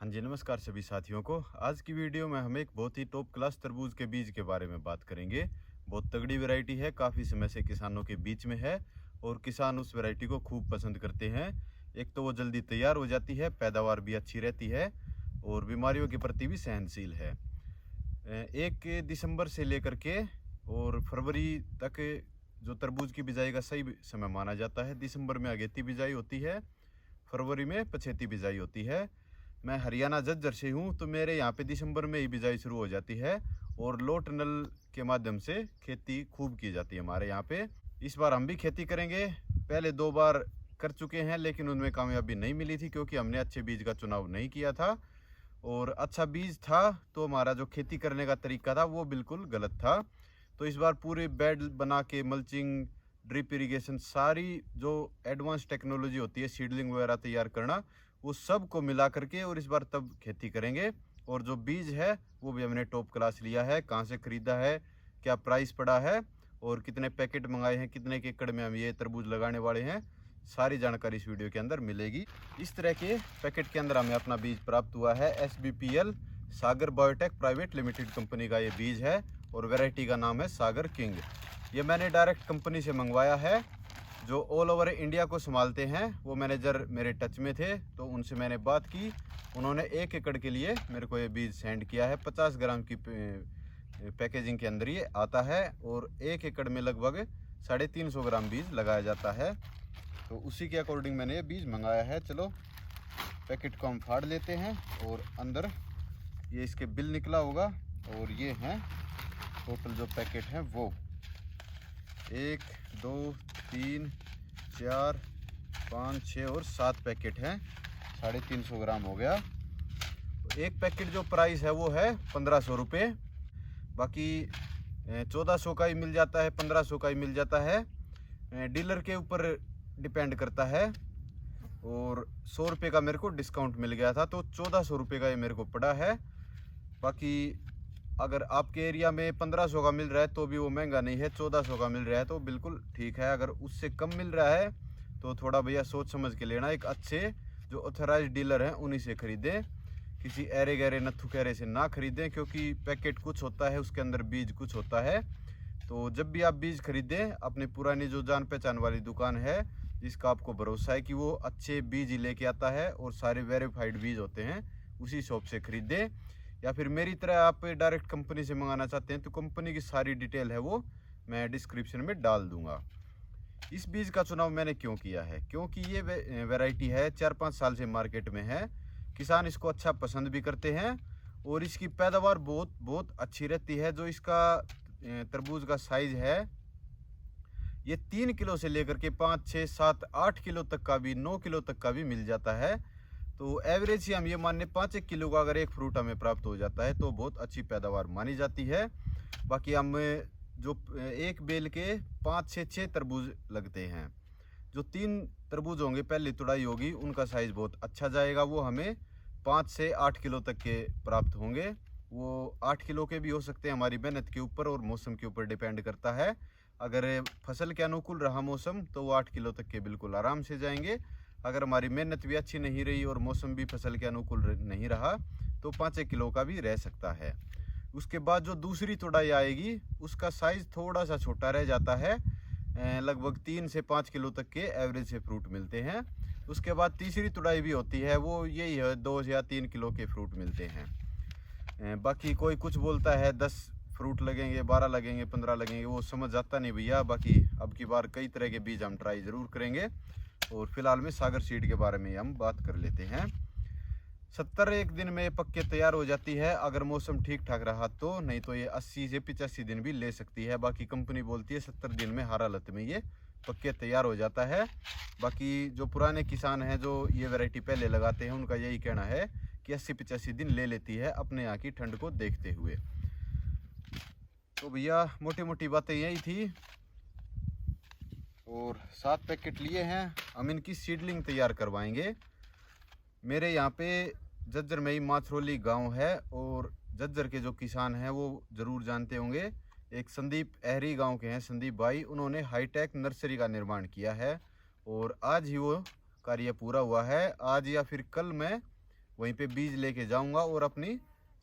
हाँ जी, नमस्कार सभी साथियों को। आज की वीडियो में हम एक बहुत ही टॉप क्लास तरबूज के बीज के बारे में बात करेंगे। बहुत तगड़ी वैरायटी है, काफ़ी समय से किसानों के बीच में है और किसान उस वैरायटी को खूब पसंद करते हैं। एक तो वो जल्दी तैयार हो जाती है, पैदावार भी अच्छी रहती है और बीमारियों के प्रति भी सहनशील है। 1 दिसंबर से लेकर के और फरवरी तक जो तरबूज की बिजाई का सही समय माना जाता है। दिसंबर में अगेती बिजाई होती है, फरवरी में पछेती बिजाई होती है। मैं हरियाणा झज्जर से हूँ, तो मेरे यहाँ पे दिसंबर में ही बिजाई शुरू हो जाती है और लो टनल के माध्यम से खेती खूब की जाती है हमारे यहाँ पे। इस बार हम भी खेती करेंगे। पहले 2 बार कर चुके हैं लेकिन उनमें कामयाबी नहीं मिली थी क्योंकि हमने अच्छे बीज का चुनाव नहीं किया था और अच्छा बीज था तो हमारा जो खेती करने का तरीका था वो बिल्कुल गलत था। तो इस बार पूरे बेड बना के मल्चिंग, ड्रिप इरिगेशन, सारी जो एडवांस टेक्नोलॉजी होती है सीडलिंग वगैरह तैयार करना, वो सब को मिला करके और इस बार तब खेती करेंगे। और जो बीज है वो भी हमने टॉप क्लास लिया है। कहाँ से ख़रीदा है, क्या प्राइस पड़ा है और कितने पैकेट मंगाए हैं, कितने के एकड़ में हम ये तरबूज लगाने वाले हैं, सारी जानकारी इस वीडियो के अंदर मिलेगी। इस तरह के पैकेट के अंदर हमें अपना बीज प्राप्त हुआ है। SBPL सागर बायोटेक प्राइवेट लिमिटेड कंपनी का ये बीज है और वैरायटी का नाम है सागर किंग। ये मैंने डायरेक्ट कंपनी से मंगवाया है। जो ऑल ओवर इंडिया को संभालते हैं वो मैनेजर मेरे टच में थे, तो उनसे मैंने बात की। उन्होंने 1 एकड़ के लिए मेरे को ये बीज सेंड किया है। 50 ग्राम की पैकेजिंग के अंदर ये आता है और 1 एकड़ में लगभग 350 ग्राम बीज लगाया जाता है। तो उसी के अकॉर्डिंग मैंने ये बीज मंगाया है। चलो पैकेट को हम फाड़ लेते हैं और अंदर ये इसके बिल निकला होगा और ये हैं टोटल जो पैकेट हैं वो 1 2 3 4 5 6 और 7 पैकेट हैं। 350 ग्राम हो गया। तो एक पैकेट जो प्राइस है वो है 1500 रुपये। बाकी 1400 का ही मिल जाता है, 1500 का ही मिल जाता है। डीलर के ऊपर डिपेंड करता है और 100 रुपये का मेरे को डिस्काउंट मिल गया था, तो 1400 रुपये का ये मेरे को पड़ा है। बाकी अगर आपके एरिया में 1500 का मिल रहा है तो भी वो महंगा नहीं है, 1400 का मिल रहा है तो बिल्कुल ठीक है। अगर उससे कम मिल रहा है तो थोड़ा भैया सोच समझ के लेना। एक अच्छे जो ऑथराइज्ड डीलर हैं उन्हीं से ख़रीदें, किसी ऐरे गहरे नत्थु कहरे से ना ख़रीदें, क्योंकि पैकेट कुछ होता है, उसके अंदर बीज कुछ होता है। तो जब भी आप बीज खरीदें अपनी पुरानी जो जान पहचान वाली दुकान है जिसका आपको भरोसा है कि वो अच्छे बीज ही लेके आता है और सारे वेरीफाइड बीज होते हैं, उसी शॉप से ख़रीदें। या फिर मेरी तरह आप डायरेक्ट कंपनी से मंगाना चाहते हैं तो कंपनी की सारी डिटेल है वो मैं डिस्क्रिप्शन में डाल दूंगा। इस बीज का चुनाव मैंने क्यों किया है, क्योंकि ये वैरायटी है 4-5 साल से मार्केट में है। किसान इसको अच्छा पसंद भी करते हैं और इसकी पैदावार बहुत बहुत अच्छी रहती है। जो इसका तरबूज का साइज है ये 3 किलो से लेकर के 5, 6, 7, 8 किलो तक का भी, 9 किलो तक का भी मिल जाता है। तो एवरेज ही हम ये मान लें 5-1 किलो का अगर एक फ्रूट हमें प्राप्त हो जाता है तो बहुत अच्छी पैदावार मानी जाती है। बाकी हम जो एक बेल के 5-6 तरबूज लगते हैं, जो 3 तरबूज होंगे पहली तुड़ाई होगी उनका साइज़ बहुत अच्छा जाएगा। वो हमें 5 से 8 किलो तक के प्राप्त होंगे। वो 8 किलो के भी हो सकते हैं, हमारी मेहनत के ऊपर और मौसम के ऊपर डिपेंड करता है। अगर फसल के अनुकूल रहा मौसम तो वो 8 किलो तक के बिल्कुल आराम से जाएंगे। अगर हमारी मेहनत भी अच्छी नहीं रही और मौसम भी फसल के अनुकूल नहीं रहा तो 5-1 किलो का भी रह सकता है। उसके बाद जो दूसरी तुड़ाई आएगी उसका साइज़ थोड़ा सा छोटा रह जाता है, लगभग 3 से 5 किलो तक के एवरेज से फ्रूट मिलते हैं। उसके बाद तीसरी तुड़ाई भी होती है, वो यही है 2 या 3 किलो के फ्रूट मिलते हैं। बाकी कोई कुछ बोलता है 10 फ्रूट लगेंगे, 12 लगेंगे, 15 लगेंगे, वो समझ आता नहीं भैया। बाकी अब की बार कई तरह के बीज हम ट्राई ज़रूर करेंगे और फिलहाल में सागर सीड के बारे में हम बात कर लेते हैं। 71 दिन में पक्के तैयार हो जाती है अगर मौसम ठीक ठाक रहा तो, नहीं तो ये 80 से 85 दिन भी ले सकती है। बाकी कंपनी बोलती है 70 दिन में हर हालत में ये पक्के तैयार हो जाता है। बाकी जो पुराने किसान हैं जो ये वैरायटी पहले लगाते हैं उनका यही कहना है कि 80-85 दिन ले लेती है अपने यहाँ की ठंड को देखते हुए। तो भैया मोटी मोटी बातें यही थी और 7 पैकेट लिए हैं। हम इनकी सीडलिंग तैयार करवाएंगे। मेरे यहाँ पे झज्जर में ही माथरोली गांव है और झज्जर के जो किसान हैं वो ज़रूर जानते होंगे। एक संदीप अहरी गांव के हैं, संदीप भाई, उन्होंने हाईटेक नर्सरी का निर्माण किया है और आज ही वो कार्य पूरा हुआ है। आज या फिर कल मैं वहीं पे बीज लेके जाऊंगा और अपनी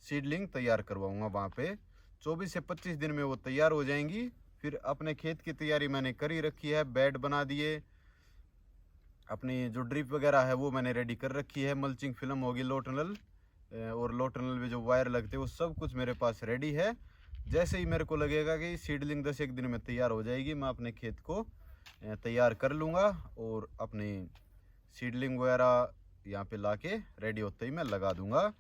सीडलिंग तैयार करवाऊंगा वहाँ पे। 24 से 25 दिन में वो तैयार हो जाएंगी। फिर अपने खेत की तैयारी मैंने कर ही रखी है, बेड बना दिए, अपनी जो ड्रिप वगैरह है वो मैंने रेडी कर रखी है, मल्चिंग फिल्म होगी, लो टनल और लो टनल में जो वायर लगते हैं वो सब कुछ मेरे पास रेडी है। जैसे ही मेरे को लगेगा कि सीडलिंग 10 एक दिन में तैयार हो जाएगी, मैं अपने खेत को तैयार कर लूँगा और अपनी सीडलिंग वगैरह यहाँ पे लाके रेडी होते ही मैं लगा दूँगा।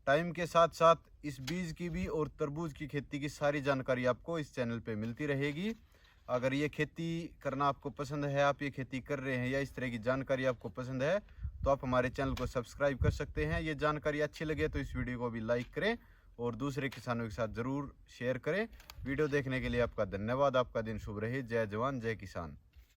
टाइम के साथ साथ इस बीज की भी और तरबूज की खेती की सारी जानकारी आपको इस चैनल पे मिलती रहेगी। अगर ये खेती करना आपको पसंद है, आप ये खेती कर रहे हैं या इस तरह की जानकारी आपको पसंद है, तो आप हमारे चैनल को सब्सक्राइब कर सकते हैं। ये जानकारी अच्छी लगे तो इस वीडियो को भी लाइक करें और दूसरे किसानों के साथ ज़रूर शेयर करें। वीडियो देखने के लिए आपका धन्यवाद। आपका दिन शुभ रहे। जय जवान जय किसान।